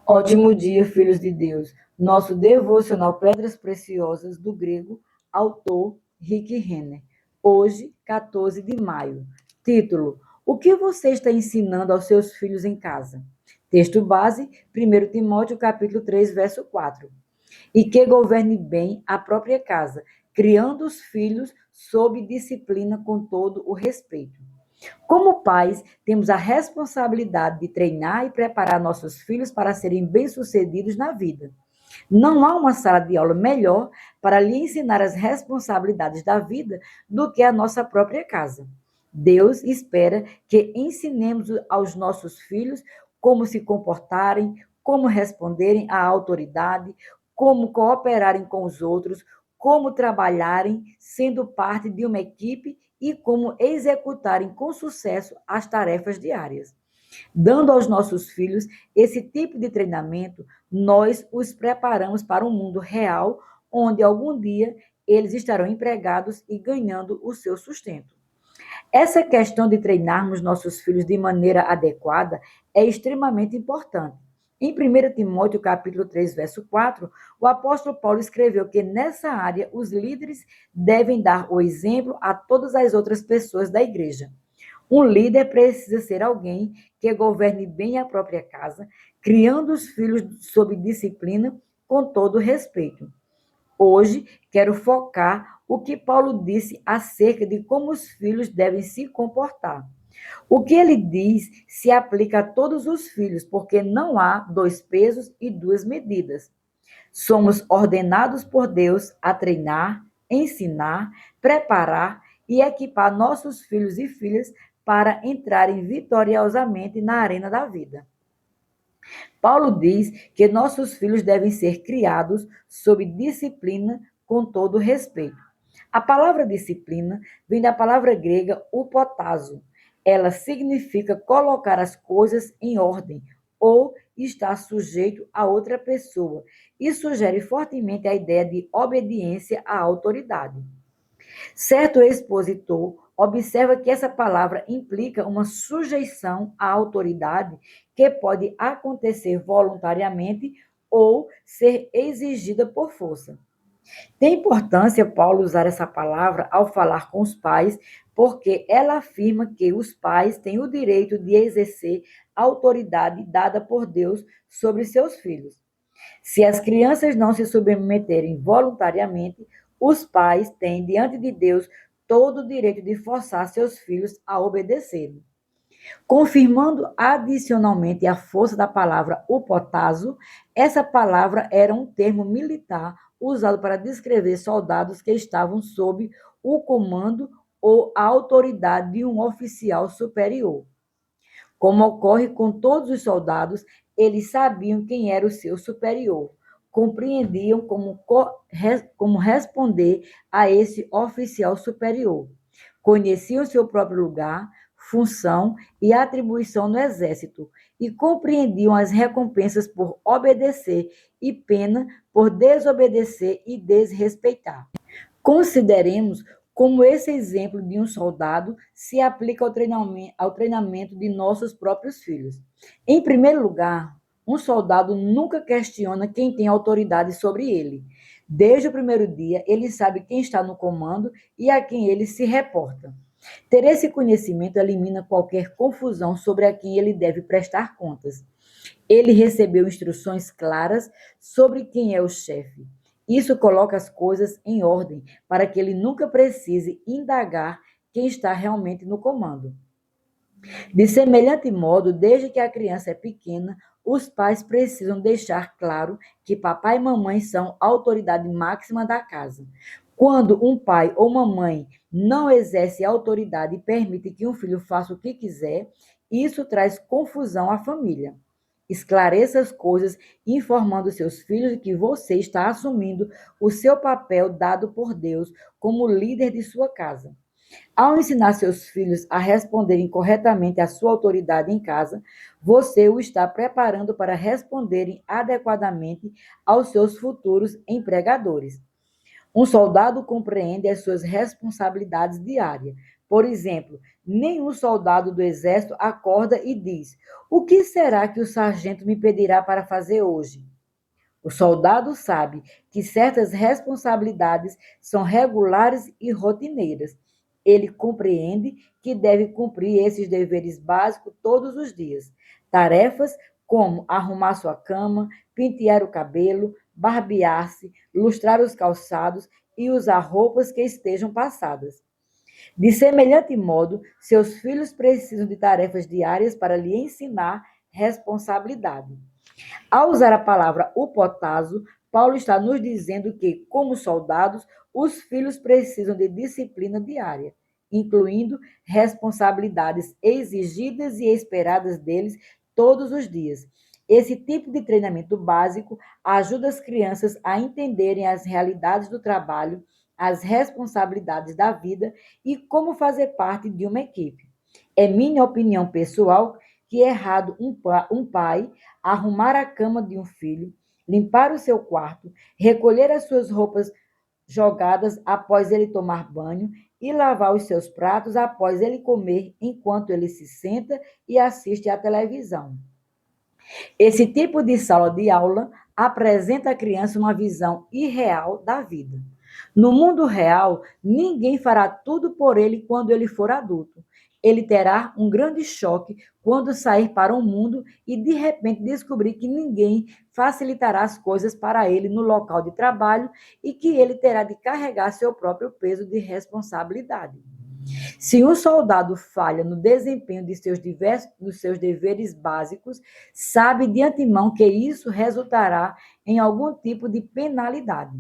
Ótimo dia, filhos de Deus. Nosso devocional Pedras Preciosas, do grego, autor Rick Renner. Hoje, 14 de maio. Título: O que você está ensinando aos seus filhos em casa? Texto base, 1 Timóteo, capítulo 3, verso 4. E que governe bem a própria casa, criando os filhos sob disciplina com todo o respeito. Como pais, temos a responsabilidade de treinar e preparar nossos filhos para serem bem-sucedidos na vida. Não há uma sala de aula melhor para lhe ensinar as responsabilidades da vida do que a nossa própria casa. Deus espera que ensinemos aos nossos filhos como se comportarem, como responderem à autoridade, como cooperarem com os outros, como trabalharem sendo parte de uma equipe e como executarem com sucesso as tarefas diárias. Dando aos nossos filhos esse tipo de treinamento, nós os preparamos para um mundo real, onde algum dia eles estarão empregados e ganhando o seu sustento. Essa questão de treinarmos nossos filhos de maneira adequada é extremamente importante. Em 1 Timóteo, capítulo 3, verso 4, o apóstolo Paulo escreveu que nessa área os líderes devem dar o exemplo a todas as outras pessoas da igreja. Um líder precisa ser alguém que governe bem a própria casa, criando os filhos sob disciplina com todo respeito. Hoje, quero focar o que Paulo disse acerca de como os filhos devem se comportar. O que ele diz se aplica a todos os filhos, porque não há dois pesos e duas medidas. Somos ordenados por Deus a treinar, ensinar, preparar e equipar nossos filhos e filhas para entrarem vitoriosamente na arena da vida. Paulo diz que nossos filhos devem ser criados sob disciplina com todo respeito. A palavra disciplina vem da palavra grega upotazo. Ela significa colocar as coisas em ordem ou estar sujeito a outra pessoa e sugere fortemente a ideia de obediência à autoridade. Certo expositor observa que essa palavra implica uma sujeição à autoridade que pode acontecer voluntariamente ou ser exigida por força. Tem importância Paulo usar essa palavra ao falar com os pais, porque ela afirma que os pais têm o direito de exercer a autoridade dada por Deus sobre seus filhos. Se as crianças não se submeterem voluntariamente, os pais têm, diante de Deus, todo o direito de forçar seus filhos a obedecerem. Confirmando adicionalmente a força da palavra upotazo, essa palavra era um termo militar usado para descrever soldados que estavam sob o comando ou a autoridade de um oficial superior. Como ocorre com todos os soldados, eles sabiam quem era o seu superior, compreendiam como responder a esse oficial superior, conheciam seu próprio lugar, função e atribuição no exército e compreendiam as recompensas por obedecer e pena por desobedecer e desrespeitar. Consideremos como esse exemplo de um soldado se aplica ao treinamento de nossos próprios filhos. Em primeiro lugar, um soldado nunca questiona quem tem autoridade sobre ele. Desde o primeiro dia, ele sabe quem está no comando e a quem ele se reporta. Ter esse conhecimento elimina qualquer confusão sobre a quem ele deve prestar contas. Ele recebeu instruções claras sobre quem é o chefe. Isso coloca as coisas em ordem para que ele nunca precise indagar quem está realmente no comando. De semelhante modo, desde que a criança é pequena, os pais precisam deixar claro que papai e mamãe são a autoridade máxima da casa. Quando um pai ou uma mãe não exerce autoridade e permite que um filho faça o que quiser, isso traz confusão à família. Esclareça as coisas, informando seus filhos de que você está assumindo o seu papel dado por Deus como líder de sua casa. Ao ensinar seus filhos a responderem corretamente à sua autoridade em casa, você o está preparando para responderem adequadamente aos seus futuros empregadores. Um soldado compreende as suas responsabilidades diárias, Por exemplo, nenhum soldado do exército acorda e diz: o que será que o sargento me pedirá para fazer hoje? O soldado sabe que certas responsabilidades são regulares e rotineiras. Ele compreende que deve cumprir esses deveres básicos todos os dias. Tarefas como arrumar sua cama, pentear o cabelo, barbear-se, lustrar os calçados e usar roupas que estejam passadas. De semelhante modo, seus filhos precisam de tarefas diárias para lhe ensinar responsabilidade. Ao usar a palavra upotazo, Paulo está nos dizendo que, como soldados, os filhos precisam de disciplina diária, incluindo responsabilidades exigidas e esperadas deles todos os dias. Esse tipo de treinamento básico ajuda as crianças a entenderem as realidades do trabalho, as responsabilidades da vida e como fazer parte de uma equipe. É minha opinião pessoal que é errado um pai arrumar a cama de um filho, limpar o seu quarto, recolher as suas roupas jogadas após ele tomar banho e lavar os seus pratos após ele comer, enquanto ele se senta e assiste à televisão. Esse tipo de sala de aula apresenta à criança uma visão irreal da vida. No mundo real, ninguém fará tudo por ele quando ele for adulto. Ele terá um grande choque quando sair para o mundo e, de repente, descobrir que ninguém facilitará as coisas para ele no local de trabalho e que ele terá de carregar seu próprio peso de responsabilidade. Se um soldado falha no desempenho dos seus deveres básicos, sabe de antemão que isso resultará em algum tipo de penalidade.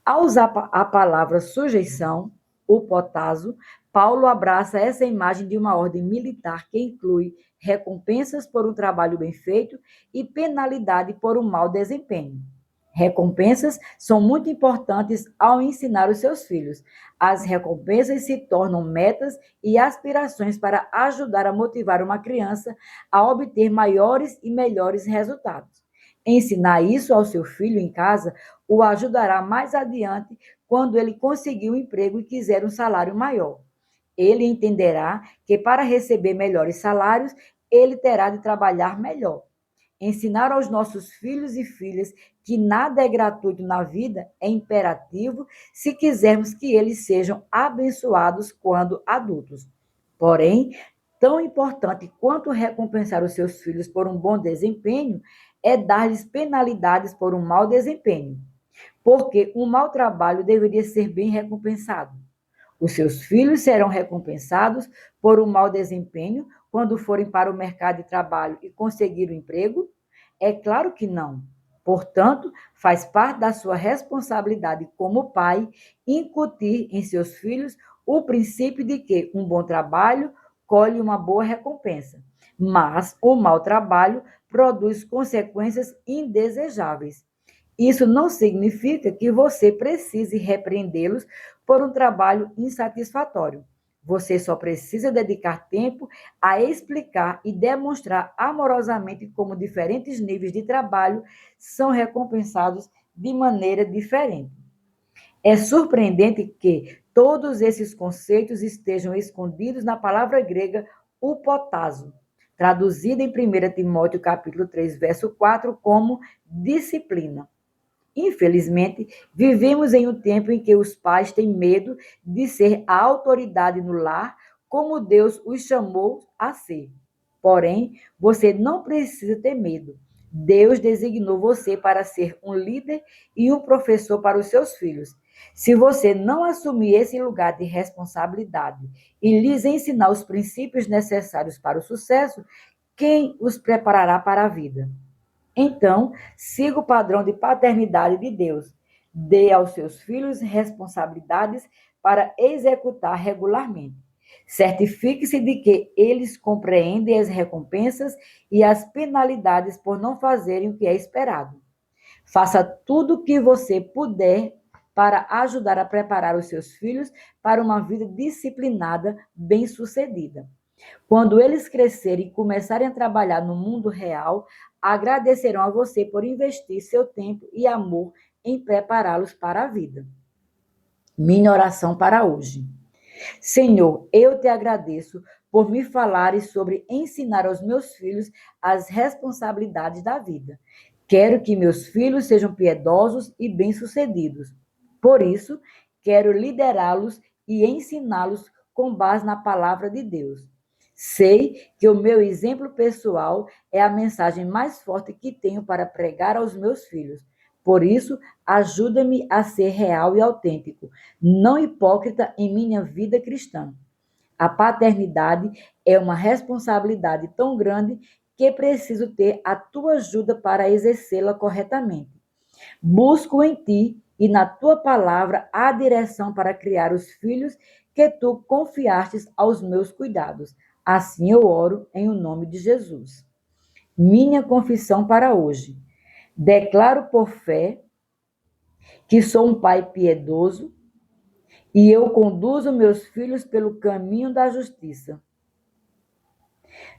Ao usar a palavra sujeição, o potazo, Paulo abraça essa imagem de uma ordem militar que inclui recompensas por um trabalho bem feito e penalidade por um mau desempenho. Recompensas são muito importantes ao ensinar os seus filhos. As recompensas se tornam metas e aspirações para ajudar a motivar uma criança a obter maiores e melhores resultados. Ensinar isso ao seu filho em casa o ajudará mais adiante quando ele conseguir um emprego e quiser um salário maior. Ele entenderá que para receber melhores salários, ele terá de trabalhar melhor. Ensinar aos nossos filhos e filhas que nada é gratuito na vida é imperativo se quisermos que eles sejam abençoados quando adultos. Porém, tão importante quanto recompensar os seus filhos por um bom desempenho é dar-lhes penalidades por um mau desempenho, porque um mau trabalho deveria ser bem recompensado. Os seus filhos serão recompensados por um mau desempenho quando forem para o mercado de trabalho e conseguir o emprego? É claro que não. Portanto, faz parte da sua responsabilidade como pai incutir em seus filhos o princípio de que um bom trabalho colhe uma boa recompensa, mas o mau trabalho produz consequências indesejáveis. Isso não significa que você precise repreendê-los por um trabalho insatisfatório. Você só precisa dedicar tempo a explicar e demonstrar amorosamente como diferentes níveis de trabalho são recompensados de maneira diferente. É surpreendente que todos esses conceitos estejam escondidos na palavra grega upotazo, traduzida em 1 Timóteo capítulo 3, verso 4, como disciplina. Infelizmente, vivemos em um tempo em que os pais têm medo de ser a autoridade no lar, como Deus os chamou a ser. Porém, você não precisa ter medo. Deus designou você para ser um líder e um professor para os seus filhos. Se você não assumir esse lugar de responsabilidade e lhes ensinar os princípios necessários para o sucesso, quem os preparará para a vida? Então, siga o padrão de paternidade de Deus. Dê aos seus filhos responsabilidades para executar regularmente. Certifique-se de que eles compreendem as recompensas e as penalidades por não fazerem o que é esperado. Faça tudo o que você puder para ajudar a preparar os seus filhos para uma vida disciplinada, bem-sucedida. Quando eles crescerem e começarem a trabalhar no mundo real, agradecerão a você por investir seu tempo e amor em prepará-los para a vida. Minha oração para hoje. Senhor, eu te agradeço por me falares sobre ensinar aos meus filhos as responsabilidades da vida. Quero que meus filhos sejam piedosos e bem-sucedidos. Por isso, quero liderá-los e ensiná-los com base na palavra de Deus. Sei que o meu exemplo pessoal é a mensagem mais forte que tenho para pregar aos meus filhos. Por isso, ajuda-me a ser real e autêntico, não hipócrita em minha vida cristã. A paternidade é uma responsabilidade tão grande que preciso ter a tua ajuda para exercê-la corretamente. Busco em ti e na tua palavra a direção para criar os filhos que tu confiastes aos meus cuidados. Assim eu oro em o nome de Jesus. Minha confissão para hoje. Declaro por fé que sou um pai piedoso e eu conduzo meus filhos pelo caminho da justiça.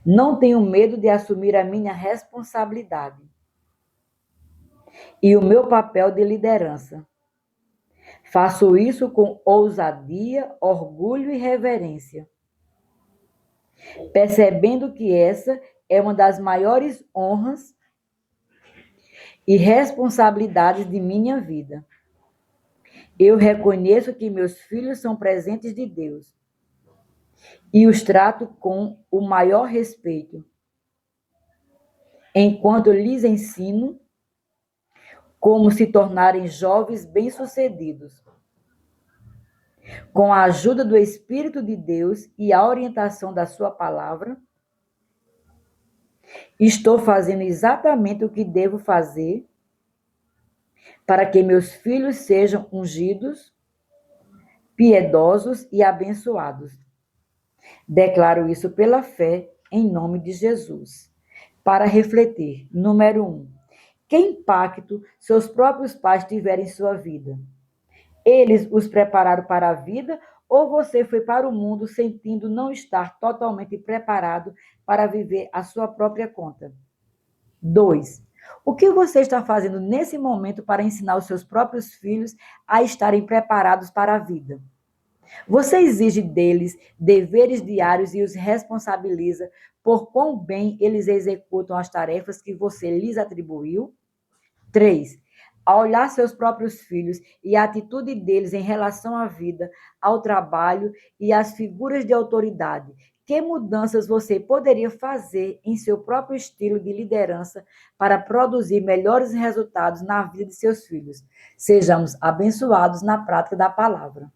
Não tenho medo de assumir a minha responsabilidade e o meu papel de liderança. Faço isso com ousadia, orgulho e reverência, percebendo que essa é uma das maiores honras e responsabilidades de minha vida. Eu reconheço que meus filhos são presentes de Deus e os trato com o maior respeito, enquanto lhes ensino como se tornarem jovens bem-sucedidos. Com a ajuda do Espírito de Deus e a orientação da sua palavra, estou fazendo exatamente o que devo fazer para que meus filhos sejam ungidos, piedosos e abençoados. Declaro isso pela fé, em nome de Jesus. Para refletir, número 1. Que impacto seus próprios pais tiveram em sua vida? Eles os prepararam para a vida ou você foi para o mundo sentindo não estar totalmente preparado para viver a sua própria conta? 2. O que você está fazendo nesse momento para ensinar os seus próprios filhos a estarem preparados para a vida? Você exige deles deveres diários e os responsabiliza por quão bem eles executam as tarefas que você lhes atribuiu? 3. Ao olhar seus próprios filhos e a atitude deles em relação à vida, ao trabalho e às figuras de autoridade, que mudanças você poderia fazer em seu próprio estilo de liderança para produzir melhores resultados na vida de seus filhos? Sejamos abençoados na prática da palavra.